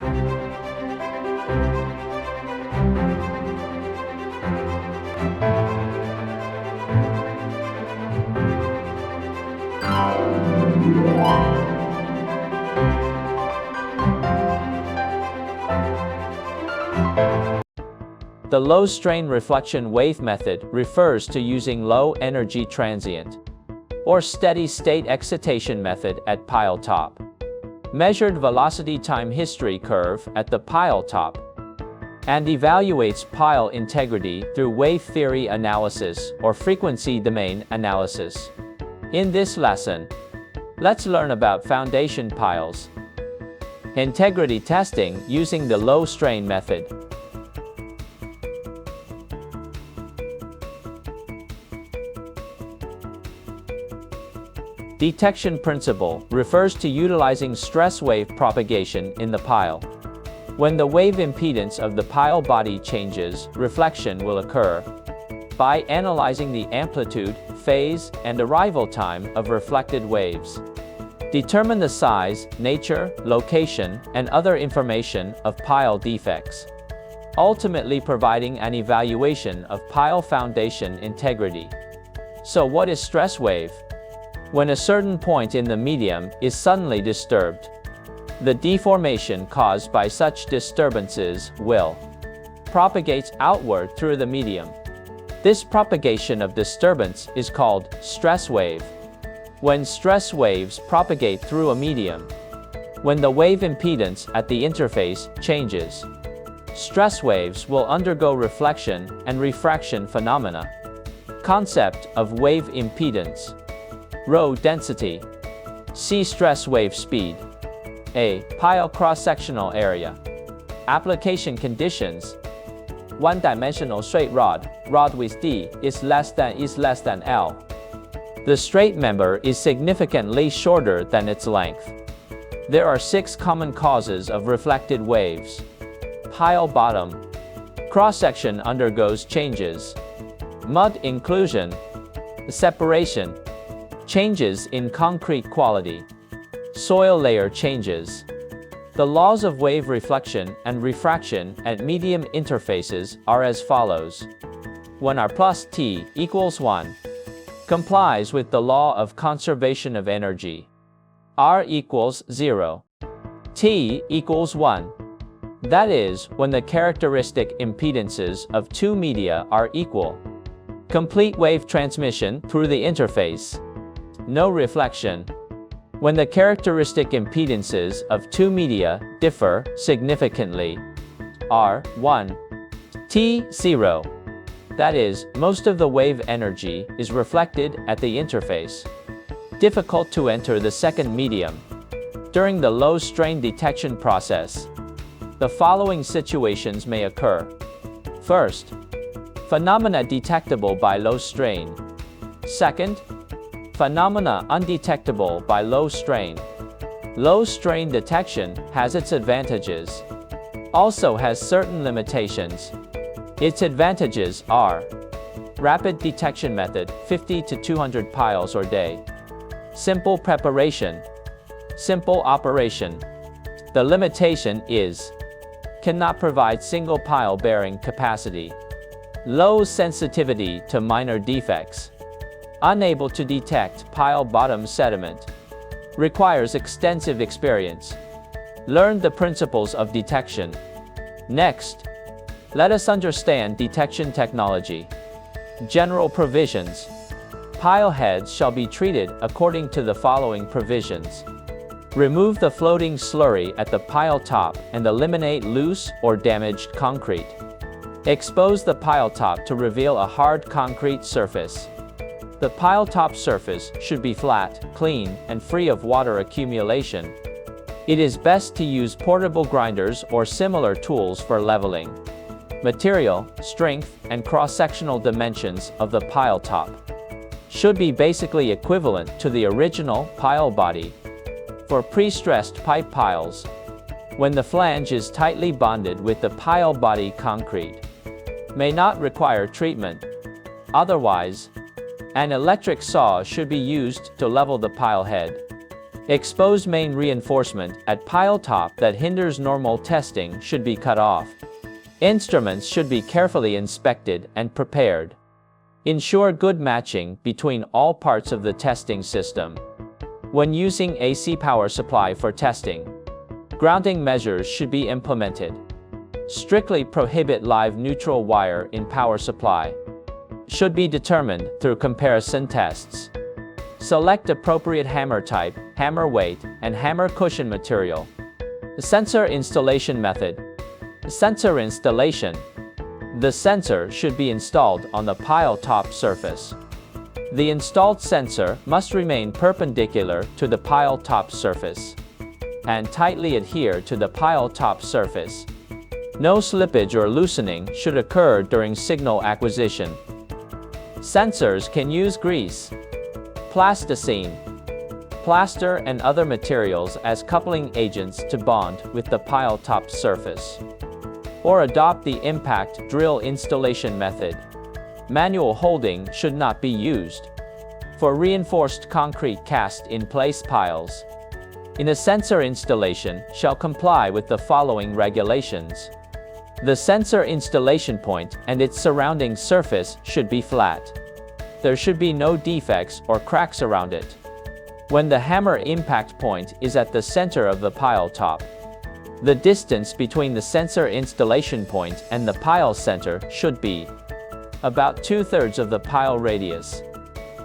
The low-strain reflection wave method refers to using low-energy transient or steady-state excitation method at pile top. Measured velocity time history curve at the pile top, and evaluates pile integrity through wave theory analysis or frequency domain analysis. In this lesson, let's learn about foundation piles, integrity testing using the low-strain method. Detection principle refers to utilizing stress wave propagation in the pile. When the wave impedance of the pile body changes, reflection will occur. By analyzing the amplitude, phase, and arrival time of reflected waves, determine the size, nature, location, and other information of pile defects, ultimately providing an evaluation of pile foundation integrity. So what is stress wave? When a certain point in the medium is suddenly disturbed, the deformation caused by such disturbances will propagate outward through the medium. This propagation of disturbance is called stress wave. When stress waves propagate through a medium, when the wave impedance at the interface changes, stress waves will undergo reflection and refraction phenomena. Concept of wave impedance. Rho density. C. Stress wave speed. A. Pile cross-sectional area. Application conditions. One-dimensional straight rod. Rod with D is less than L. The straight member is significantly shorter than its length. There are 6 common causes of reflected waves. Pile bottom. Cross-section undergoes changes. Mud inclusion. Separation. Changes in concrete quality. Soil layer changes. The laws of wave reflection and refraction at medium interfaces are as follows. When R plus T equals 1, complies with the law of conservation of energy. R equals 0. T equals 1. That is, when the characteristic impedances of 2 media are equal. Complete wave transmission through the interface. No reflection. When the characteristic impedances of 2 media differ significantly. R 1. T 0. That is, most of the wave energy is reflected at the interface. Difficult to enter the second medium. During the low-strain detection process, the following situations may occur. First, phenomena detectable by low strain. Second, phenomena undetectable by low strain. Low strain detection has its advantages, also has certain limitations. Its advantages are rapid detection method, 50 to 200 piles per day. Simple preparation, simple operation. The limitation is cannot provide single pile bearing capacity. Low sensitivity to minor defects. Unable to detect pile bottom sediment. Requires extensive experience. Learn the principles of detection. Next, let us understand detection technology. General provisions. Pile heads shall be treated according to the following provisions. Remove the floating slurry at the pile top and eliminate loose or damaged concrete. Expose the pile top to reveal a hard concrete surface. The pile top surface should be flat, clean, and free of water accumulation. It is best to use portable grinders or similar tools for leveling. Material, strength, and cross-sectional dimensions of the pile top should be basically equivalent to the original pile body. For pre-stressed pipe piles, when the flange is tightly bonded with the pile body, concrete may not require treatment. Otherwise, an electric saw should be used to level the pile head. Exposed main reinforcement at pile top that hinders normal testing should be cut off. Instruments should be carefully inspected and prepared. Ensure good matching between all parts of the testing system. When using AC power supply for testing, grounding measures should be implemented. Strictly prohibit live neutral wire in power supply. Should be determined through comparison tests. Select appropriate hammer type, hammer weight, and hammer cushion material. Sensor installation method. Sensor installation. The sensor should be installed on the pile top surface. The installed sensor must remain perpendicular to the pile top surface and tightly adhere to the pile top surface. No slippage or loosening should occur during signal acquisition. Sensors can use grease, plasticine, plaster, and other materials as coupling agents to bond with the pile top surface, or adopt the impact drill installation method. Manual holding should not be used. For reinforced concrete cast-in-place piles, a sensor installation shall comply with the following regulations. The sensor installation point and its surrounding surface should be flat. There should be no defects or cracks around it. When the hammer impact point is at the center of the pile top, the distance between the sensor installation point and the pile center should be about 2/3 of the pile radius.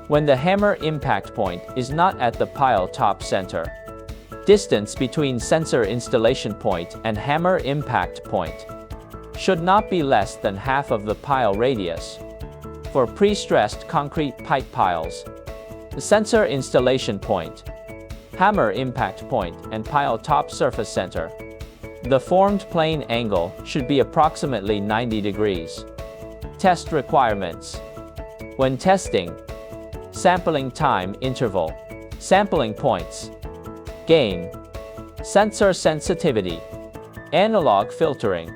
When the hammer impact point is not at the pile top center, distance between sensor installation point and hammer impact point should not be less than half of the pile radius. For pre-stressed concrete pipe piles, the sensor installation point, hammer impact point, and pile top surface center, the formed plane angle should be approximately 90 degrees. Test requirements. When testing, sampling time interval, sampling points, gain, sensor sensitivity, analog filtering,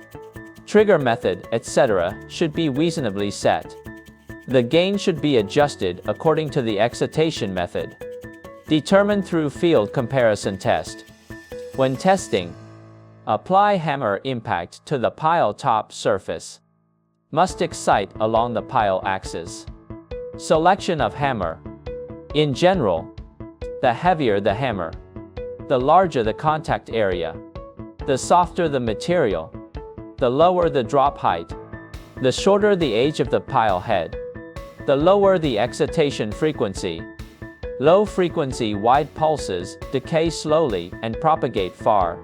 trigger method, etc. should be reasonably set. The gain should be adjusted according to the excitation method, determined through field comparison test. When testing, apply hammer impact to the pile top surface. Must excite along the pile axis. Selection of hammer. In general, the heavier the hammer, the larger the contact area, the softer the material, the lower the drop height, the shorter the age of the pile head, the lower the excitation frequency. Low frequency wide pulses decay slowly and propagate far,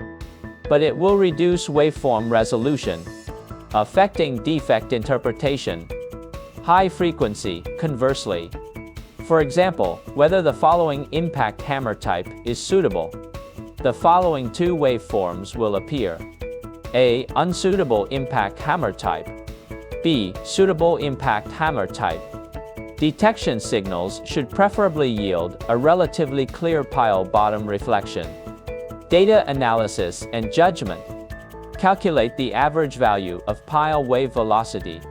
but it will reduce waveform resolution, affecting defect interpretation. High frequency, conversely. For example, whether the following impact hammer type is suitable, the following two waveforms will appear. A. Unsuitable impact hammer type. B. Suitable impact hammer type. Detection signals should preferably yield a relatively clear pile bottom reflection. Data analysis and judgment. Calculate the average value of pile wave velocity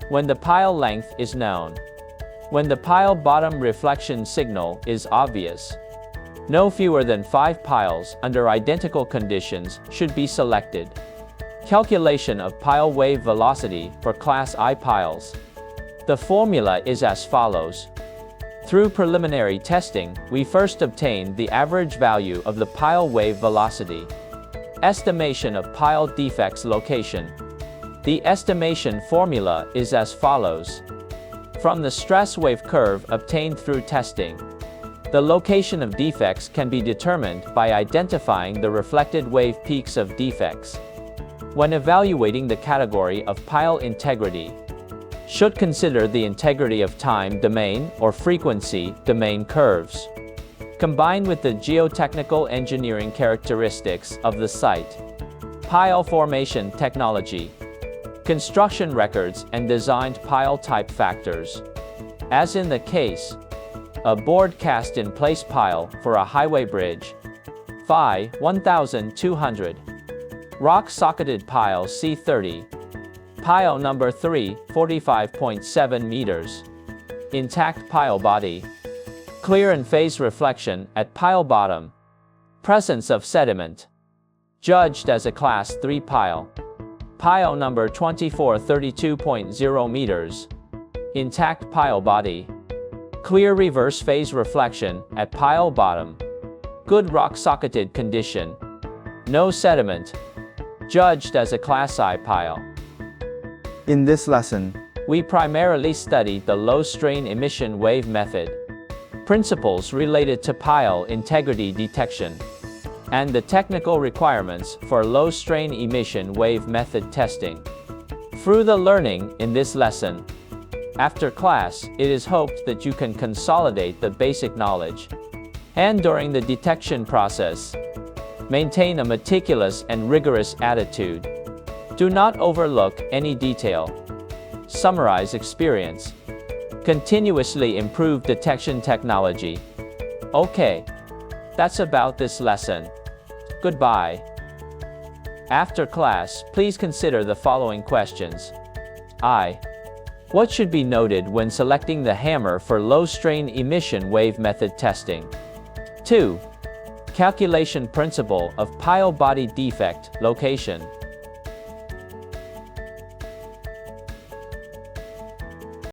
when the pile length is known. When the pile bottom reflection signal is obvious, no fewer than 5 piles under identical conditions should be selected. Calculation of pile wave velocity for Class I piles. The formula is as follows. Through preliminary testing, we first obtained the average value of the pile wave velocity. Estimation of pile defects location. The estimation formula is as follows. From the stress wave curve obtained through testing, the location of defects can be determined by identifying the reflected wave peaks of defects. When evaluating the category of pile integrity, should consider the integrity of time domain or frequency domain curves, combined with the geotechnical engineering characteristics of the site, pile formation technology, construction records, and designed pile type factors. As in the case, a board cast-in-place pile for a highway bridge, Phi 1200, rock-socketed pile C30, pile number 3, 45.7 meters, intact pile body, clear and phase reflection at pile bottom, Presence of sediment. Judged as a Class 3 pile. Pile number 2432.0 meters. Intact pile body. Clear reverse phase reflection at pile bottom. Good rock-socketed condition. No sediment. Judged as a Class I pile. In this lesson, We primarily studied the low-strain emission wave method, principles related to pile integrity detection, and the technical requirements for low-strain emission wave method testing. Through the learning in this lesson, after class, it is hoped that you can consolidate the basic knowledge, and during the detection process, maintain a meticulous and rigorous attitude. Do not overlook any detail. Summarize experience. Continuously improve detection technology. Okay, that's about this lesson. Goodbye. After class, please consider the following questions. What should be noted when selecting the hammer for low-strain emission wave method testing? 2. Calculation principle of pile body defect location.